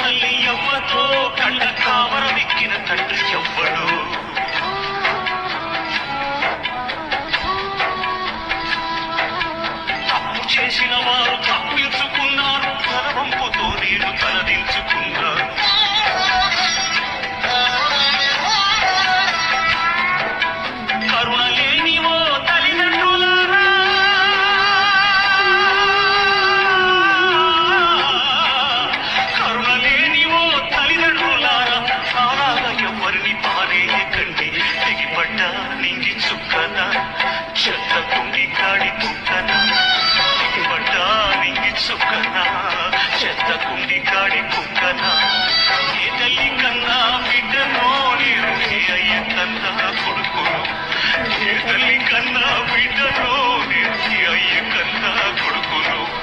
తల్లి ఎవ్వతో కండ కావరమెక్కిన తండ్రి ఎవ్వడు తప్పు చేసిన వారు తప్పించుకున్నారు తలవంపుతో నేను తలదించుకున్నాను కరుణ లేని ఓ తల్లిదండ్రులారా కరుణ లేని ఓ తల్లిదండ్రులారా అలాగా ఎవరిని పారేయకండి తెగిపడ్డా నింగి చుక్కనా చెత్త కుండి కాడి కుక్కనా తెగిపడ్డా నింగి చుక్కనా చెత్త కుండి కాడి కుక్కనా ఏ తల్లి కన్నా బిడ్డనో నేను ఏ అయ్య కన్నా కొడుకును ఏ తల్లి కన్నా బిడ్డనో